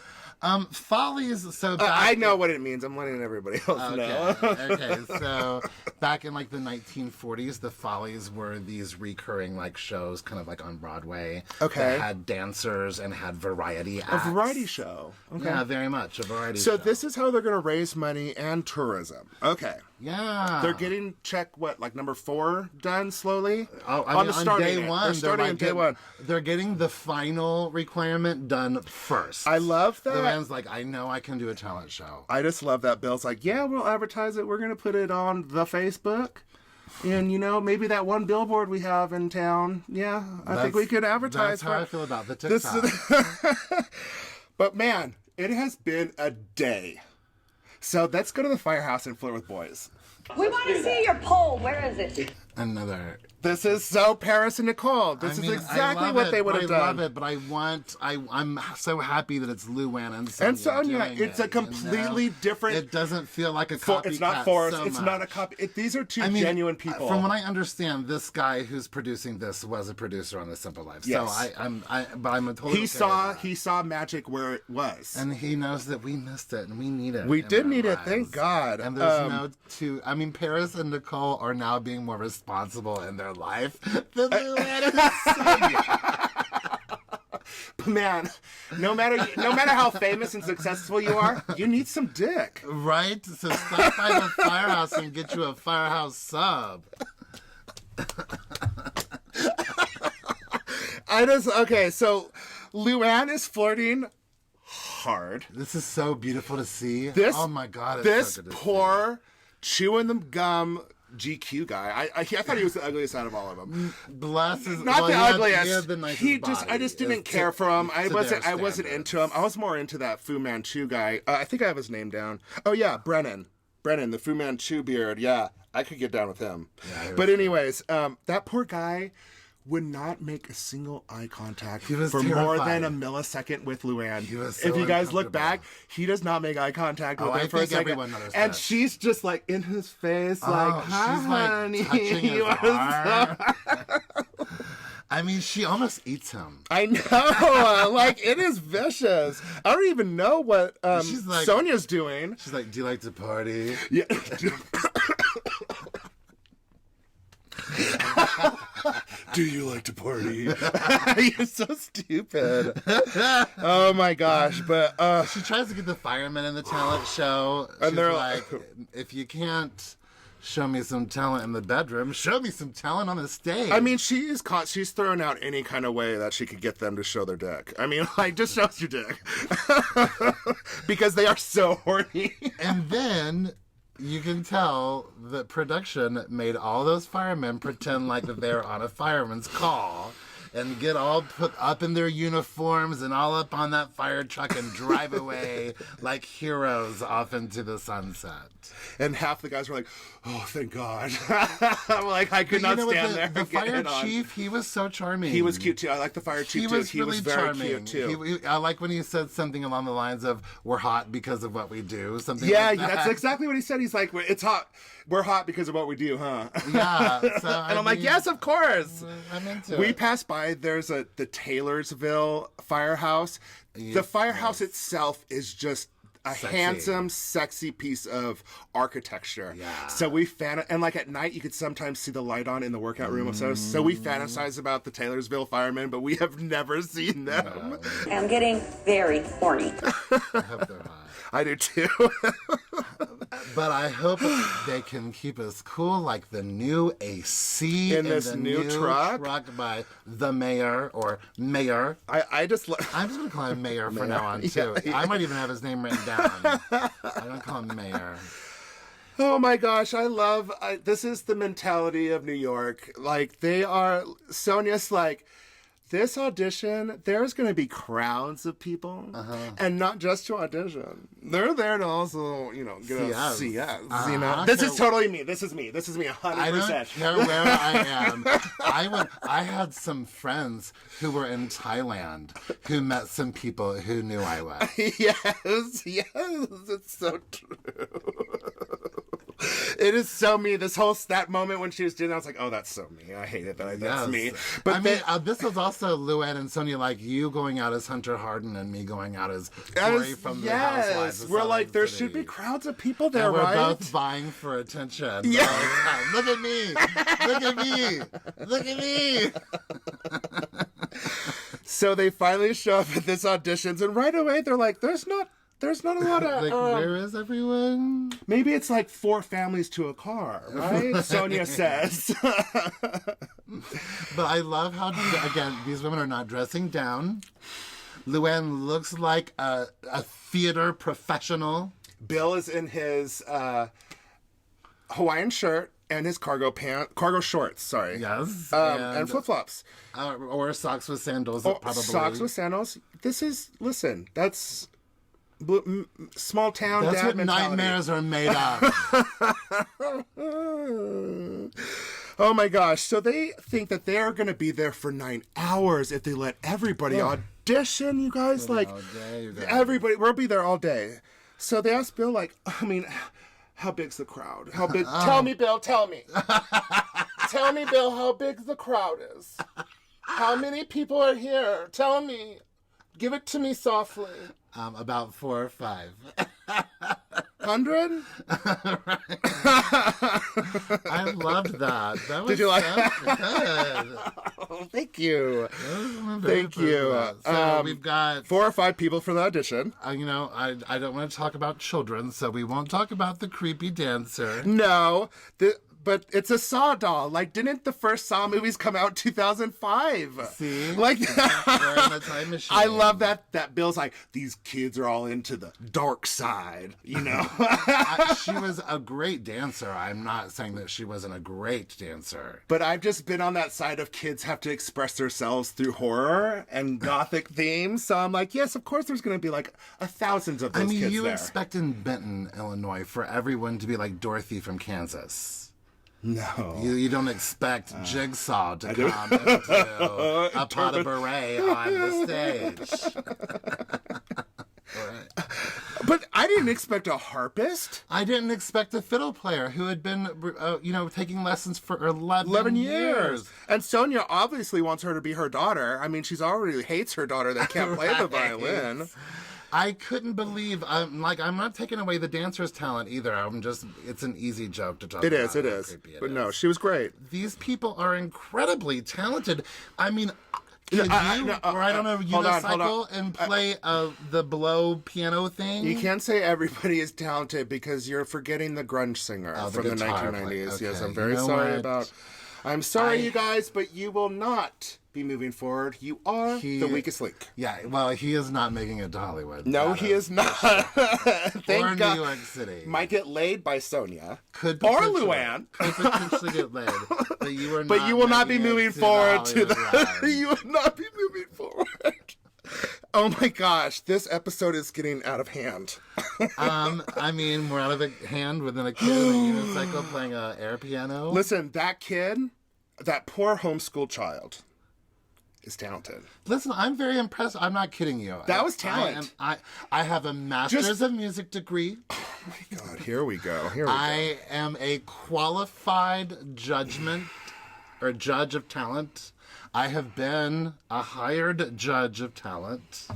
Follies. So I know what it means. I'm letting everybody else know. Okay, so back in like the 1940s, the Follies were these recurring like shows, kind of like on Broadway. Okay. That had dancers and had variety acts. A variety show. Okay. Yeah, very much a variety So show. this is how they're going to raise money and tourism. Okay. Yeah. They're getting like number 4 done slowly? Oh, I on mean, the starting day it. one. They're starting on day one. They're getting the final requirement done first. I love that. The man's like, I know I can do a talent show. I just love that Bill's like, yeah, we'll advertise it. We're going to put it on the Facebook. And, maybe that one billboard we have in town. Yeah, I think we could advertise That's how I feel about the this. TikTok. But, man, it has been a day. So let's go to the firehouse and flirt with boys. We want to see your pole. Where is it? Another. This is so Paris and Nicole. This is exactly what they would have done. I love it, but I'm so happy that it's Luann and Sonia. And Sonia, it's a completely different. It doesn't feel like a copycat. It's not forced. So it's much. not a copy. These are two genuine people. From what I understand, this guy who's producing this was a producer on The Simple Life. Yes. So but I'm a totally. He saw magic where it was, and he knows that we missed it and we need it. We did need lives. it. Thank God. And there's Paris and Nicole are now being more responsible in their life than Luann and Sonia. Man, no matter how famous and successful you are, you need some dick. Right? So stop by the firehouse and get you a firehouse sub. So Luann is flirting hard. This is so beautiful to see. Oh my God. It's This so good to poor chewing the gum GQ guy. I thought he was the ugliest out of all of them. Bless his Not the ugliest. He had the nicest I just body. didn't care for him. I to wasn't their into him. I was more into that Fu Manchu guy. I think I have his name down. Oh yeah, Brennan, the Fu Manchu beard. Yeah, I could get down with him. Yeah, but anyways, that poor guy would not make a single eye contact He was for more terrified. than a millisecond with Luann. He was so if you guys look uncomfortable. back, he does not make eye contact with Oh, her I for a think second. everyone noticed And that. she's just like in his face, like, hi, she's like honey. touching his You are arm. I mean, she almost eats him. I know, like it is vicious. I don't even know what She's like- Sonia's doing. She's like, "Do you like to party?" Yeah. Do you like to party? You're so stupid. Oh my gosh! But She tries to get the firemen in the talent show. And She's they're like, "If you can't show me some talent in the bedroom, show me some talent on the stage." I mean, she's throwing out any kind of way that she could get them to show their dick. I mean, like, just show us your dick. Because they are so horny. and then you can tell that production made all those firemen pretend like that they're on a fireman's call. and get all put up in their uniforms and all up on that fire truck and drive away like heroes off into the sunset. And half the guys were like, "Oh, thank God!" I'm like, I could not stand there. The fire chief, he was so charming. He was cute too. I like the fire chief too. He was very charming. Cute too. I like when he said something along the lines of, "We're hot because of what we do." Something. Yeah, like that. that's exactly what he said. He's like, "It's hot. We're hot because of what we do, huh?" Yeah. So, and I'm like, "Yes, of course." I'm into we it. passed by. There's the Taylorsville firehouse. The firehouse itself is just a handsome, sexy piece of architecture. Yeah. So we and like at night you could sometimes see the light on in the workout room. So we fantasize about the Taylorsville firemen, but we have never seen them. I'm getting very horny. I hope they're hot. I do too. But I hope they can keep us cool like the new AC in this the new truck by the mayor or mayor. I'm just going to call him mayor from now on too. Yeah. I might even have his name written down. I don't call him mayor. Oh my gosh, this is the mentality of New York. Like Sonia's like, this audition, there's going to be crowds of people, and not just to audition. They're there to also, get to see us. This is totally me. This is me. This is me 100%. I don't care where I am. I had some friends who were in Thailand who met some people who knew I was. Yes, it's so true. It is so me. That moment when she was doing that, I was like, oh, that's so me. I hate it. That's me. But this was also Luann and Sonia, like you going out as Hunter Harden and me going out as Tori from the Housewives of we're Salt like, Lake there City. should be crowds of people there, and we're right? both vying for attention. Yeah. All the time. Look at me. Look at me. Look at me. So they finally show up at this auditions, and right away they're like, there's not a lot of like, where is everyone? Maybe it's like 4 families to a car, right? Sonia says. But I love how, again, these women are not dressing down. Luann looks like a theater professional. Bill is in his Hawaiian shirt and his cargo shorts, sorry. Yes. And flip-flops. Or socks with sandals, probably. Socks with sandals. That's small town That's dad what mentality. nightmares are made of. Oh my gosh. So they think that they're going to be there for 9 hours if they let everybody audition, you guys. Like, everybody, we'll be there all day. So they asked Bill, like, how big's the crowd? How big? Tell me, Bill, tell me. Tell me, Bill, how big the crowd is. How many people are here? Tell me. Give it to me softly. About 4 or 5. 100? I loved that. That was Did you like so good. Oh, thank you. Thank you. So we've got 4 or 5 people for the audition. I don't want to talk about children, so we won't talk about the creepy dancer. No, but it's a Saw doll. Like, didn't the first Saw movies come out in 2005? See? Like, We're in a time machine. I love that Bill's like, these kids are all into the dark side, She was a great dancer. I'm not saying that she wasn't a great dancer. But I've just been on that side of kids have to express themselves through horror and gothic themes. So I'm like, yes, of course there's going to be like thousands of those kids you there. expect in Benton, Illinois, for everyone to be like Dorothy from Kansas. No. You don't expect Jigsaw to come and do a pot of beret on the stage. But I didn't expect a harpist. I didn't expect a fiddle player who had been, taking lessons for 11 years. And Sonia obviously wants her to be her daughter. I mean, she's already hates her daughter that can't play the violin. I couldn't believe, I'm not taking away the dancer's talent either. It's an easy joke to talk about. It is. But no, she was great. These people are incredibly talented. I mean, unicycle and play the blow piano thing? You can't say everybody is talented because you're forgetting the grunge singer from the 1990s. Okay. Yes, I'm very sorry about... I'm sorry, you guys, but you will not be moving forward. You are the weakest link. Yeah, well, he is not making it to Hollywood. No, he is not. Thank or God. New York City. Might get laid by Sonia. Could or potentially- Luann. Could potentially get laid. But you are not. But you will not be making it moving to forward to the. Hollywood ride. You will not be moving forward. Oh my gosh, this episode is getting out of hand. I mean, we're out of hand within a kid in a unicycle playing a air piano. Listen, that kid, that poor homeschool child, is talented. Listen, I'm very impressed. I'm not kidding you. That was talent. I have a master's of music degree. Oh my God, here we go. Here we go. I am a qualified judge of talent. I have been a hired judge of talent.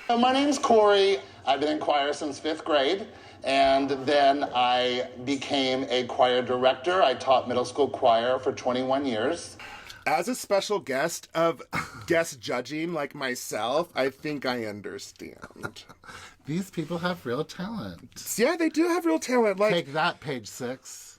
My name's Corey. I've been in choir since 5th grade, and then I became a choir director. I taught middle school choir for 21 years. As a special guest of guest judging like myself, I think I understand. These people have real talent. Yeah, they do have real talent. Like, Take that, page 6.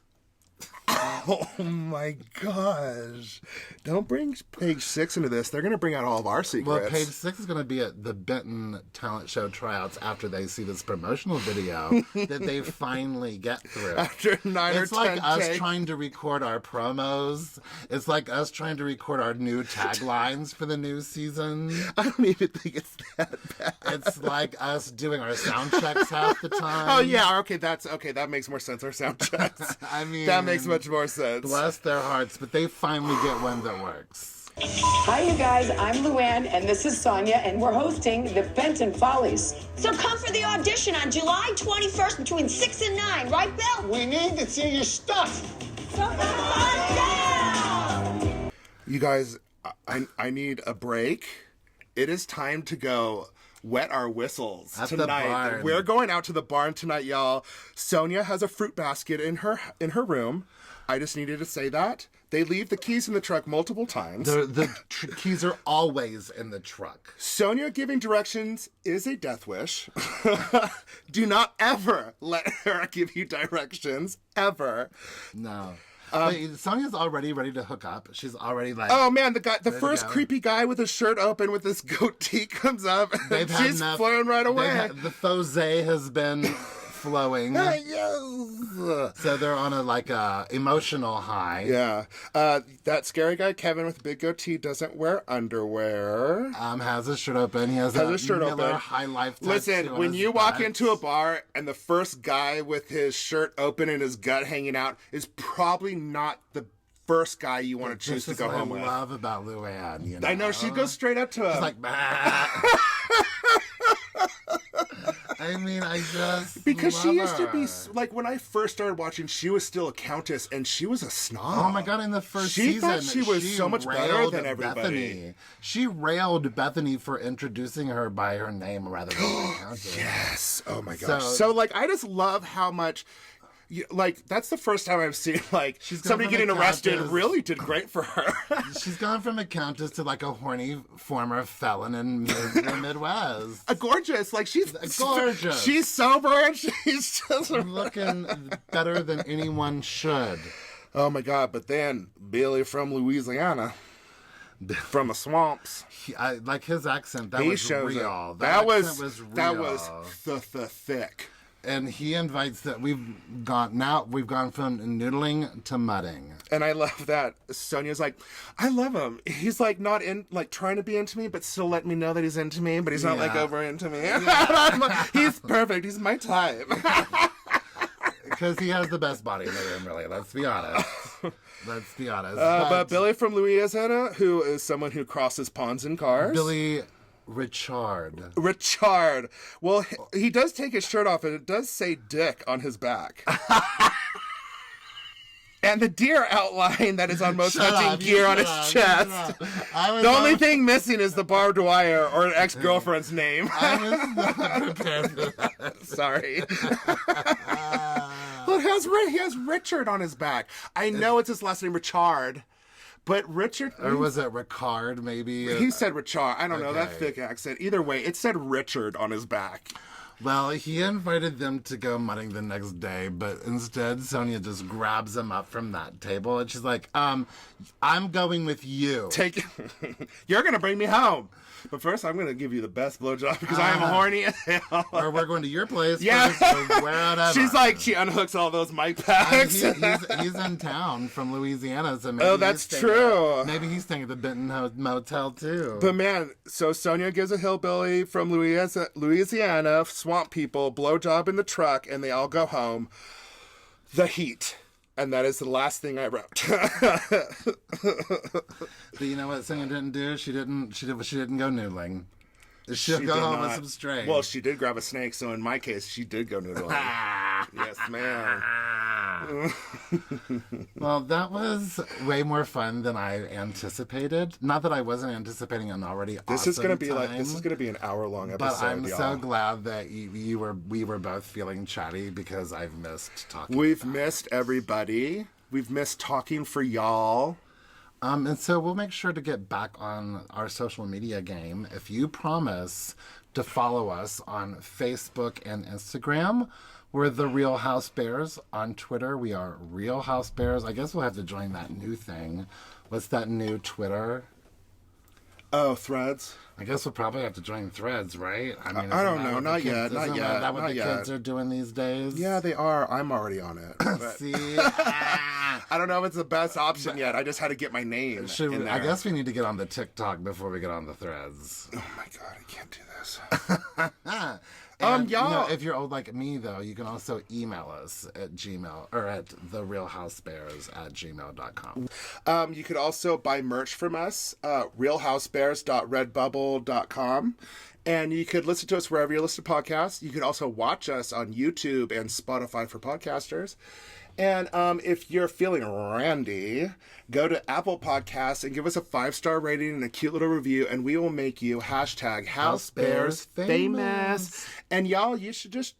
oh my gosh. Don't bring page 6 into this. They're going to bring out all of our secrets. Well, page 6 is going to be at the Benton talent show tryouts after they see this promotional video that they finally get through. After 9 or 10 It's like us takes. trying to record our promos. It's like us trying to record our new taglines for the new season. I don't even think it's that bad. It's like us doing our sound checks half the time. Oh, yeah. Okay, that makes more sense. Our sound checks. I mean, that makes much more sense. Bless their hearts, but they finally get one that works. Hi, you guys. I'm Luann, and this is Sonia, and we're hosting the Benton Follies. So come for the audition on July 21st between 6 and 9, right, Bill? We need to see your stuff. So come on down! You guys, I need a break. It is time to go wet our whistles At the tonight. barn. We're going out to the barn tonight, y'all. Sonia has a fruit basket in her room. I just needed to say that. They leave the keys in the truck multiple times. The keys are always in the truck. Sonia giving directions is a death wish. Do not ever let her give you directions, ever. No. Wait, Sonia's already ready to hook up. She's already like, Oh man, the to first go. creepy guy with his shirt open with his goatee comes up. they've had She's enough. flaring right away. The faux has been flowing. Yes. So they're on a emotional high. Yeah. That scary guy, Kevin, with a big goatee, doesn't wear underwear. Has his shirt open. He has Has a his shirt Miller open. High Life tattoo Listen, on when his you walk butt. into a bar and the first guy with his shirt open and his gut hanging out is probably not the first guy you want to choose This to is go what home I with. love about Luann. You know? I know, she goes straight up to him. She's like, bah. I mean, I just because she love used to be, her. like, when I first started watching, she was still a countess, and she was a snob. Oh my God, in the first She season, thought she was so much better railed than everybody. Bethany. She railed Bethany for introducing her by her name rather than the countess. Yes. Oh my So- gosh. So, like, I just love how much. Like, that's the first time I've seen, like, She's gone somebody from getting a arrested countess- really did great for her. She's gone from a countess to like a horny former felon in the Midwest. Gorgeous. Like, she's Gorgeous. She's sober and she's just. Looking better than anyone should. Oh my God. But then Billy from Louisiana, from the swamps, Like his accent, that he was shows real. up. The That accent was real. that was the thick. And he invites that we've gone from noodling to mudding. And I love that Sonia's like, I love him. He's like not in, like trying to be into me, but still letting me know that he's into me, but he's not like Yeah. over into me. I'm like, he's perfect. He's my type. Because he has the best body in the room, really. Let's be honest. Let's be honest. But Billy from Louisiana, who is someone who crosses ponds in cars. Billy Richard. Richard. Well, he does take his shirt off, and it does say dick on his back. And the deer outline that is on most Shut hunting up, gear you on his shut up, chest. shut up. I was The only not- thing missing is the barbed wire or an ex-girlfriend's name. I was not prepared for that. Sorry. Well, he has Richard on his back. I know it's his last name, Richard. But Richard... Or was it Ricard, maybe? He said Richard. I don't know, that Okay. thick accent. Either way, it said Richard on his back. Well, he invited them to go mudding the next day, but instead Sonia just grabs him up from that table and she's like, I'm going with you. You're going to bring me home. But first, I'm going to give you the best blowjob because I am horny as hell. Or we're going to your place Yeah. first, or wherever. She's like, she unhooks all those mic packs. He's in town from Louisiana, so maybe that's true. Maybe he's staying at the Benton Motel, too. But man, so Sonia gives a hillbilly from Louisiana, swamp people, blowjob in the truck, and they all go home. The heat. And that is the last thing I wrote. But you know what Sonia didn't do? She didn't go noodling. She'll go home with some strain. Well, she did grab a snake, so in my case, she did go noodling. Yes, ma'am. Well, that was way more fun than I anticipated. Not that I wasn't anticipating an already This is going to be an hour-long episode. But I'm y'all. so glad that we were both feeling chatty because I've missed talking. We've missed everybody. We've missed talking for y'all. And so we'll make sure to get back on our social media game if you promise to follow us on Facebook and Instagram. We're The Real Housebears. On Twitter, we are Real Housebears. I guess we'll have to join that new thing. What's that new Twitter? Oh, Threads. I guess we'll probably have to join Threads, right? I mean, I don't know. Not yet. Isn't that what the kids are doing these days? Yeah, they are. I'm already on it. But See? I don't know if it's the best option yet. I just had to get my name in there. I guess we need to get on the TikTok before we get on the Threads. Oh my God, I can't do this. And, y'all. you know, if you're old like me, though, you can also email us at Gmail or at therealhousebears@gmail.com. You could also buy merch from us, realhousebears.redbubble.com. And you could listen to us wherever you listen to podcasts. You could also watch us on YouTube and Spotify for podcasters. And if you're feeling randy, go to Apple Podcasts and give us a 5-star rating and a cute little review, and we will make you #HouseBearsFamous. And y'all, you should just,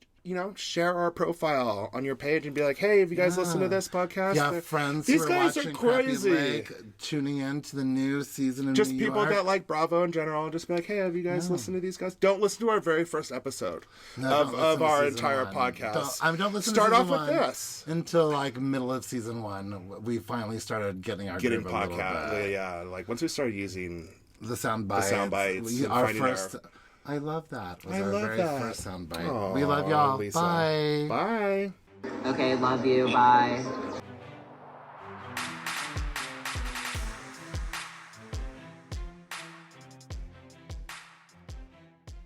share our profile on your page and be like, hey, have you guys listened to this podcast? Yeah, friends These who are guys watching are crazy. Crappy Lake, tuning in to the new season in Just New people York. that like Bravo in general, just be like, hey, have you guys listened to these guys? Don't listen to our very first episode of our entire podcast. Don't listen Start to off season with one this. until like middle of season 1. We finally started getting our groove a little podcast. bit. Yeah, like once we started using The sound bites. and Our finding first. I love that. Was I our love very that. first sound bite. Aw, We love y'all. Lisa. Bye. Bye. Okay, love you. Bye.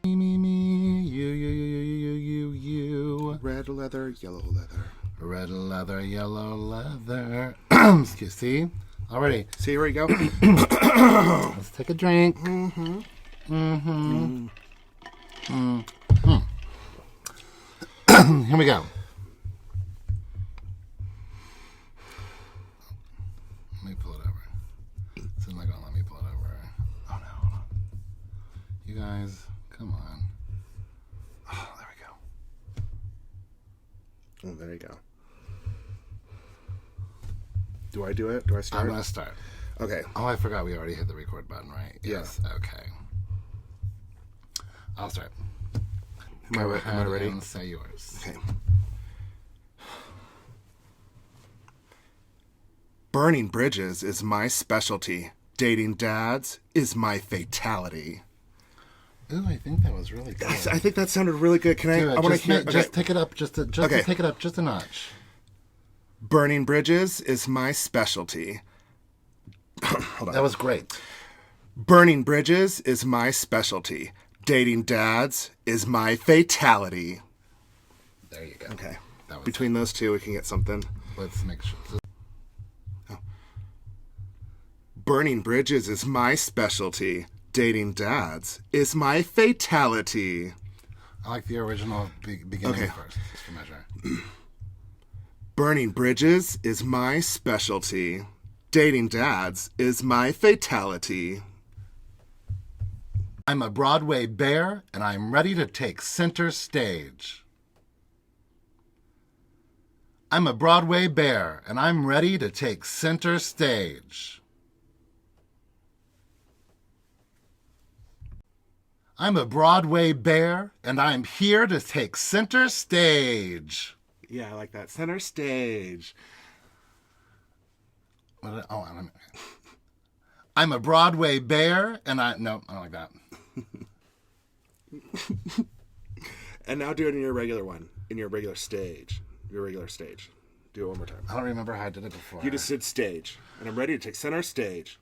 Me, you. Red leather, yellow leather. Red leather, yellow leather. See? Already. See, here we go. Let's take a drink. Here we go. Let me pull it over. It's not gonna let me pull it over. Oh no, hold on. You guys, come on. Oh, there we go. Oh, there you go. Do I do it? Do I start? I'm gonna start. Okay. Oh, I forgot we already hit the record button, right? Yes. Okay. I'll start. Am I ready? And say yours. Okay. Burning bridges is my specialty. Dating dads is my fatality. Ooh, I think that was really good. I think that sounded really good. Can Do it. I want to hear? Just take it up, just to take it up just a notch. Burning bridges is my specialty. Hold on. That was great. Burning bridges is my specialty. Dating dads is my fatality. There you go. Okay. That was Between those two, we can get something. Let's make sure. Burning bridges is my specialty. Dating dads is my fatality. I like the original beginning Okay. first, just for measure. Burning bridges is my specialty. Dating dads is my fatality. I'm a Broadway bear, and I'm ready to take center stage. I'm a Broadway bear, and I'm ready to take center stage. I'm a Broadway bear, and I'm here to take center stage. Yeah, I like that. Center stage. I'm a Broadway bear, and no, I don't like that. And now do it in your regular one, in your regular stage. Your regular stage. Do it one more time. I don't remember how I did it before. You just said stage, and I'm ready to take center stage.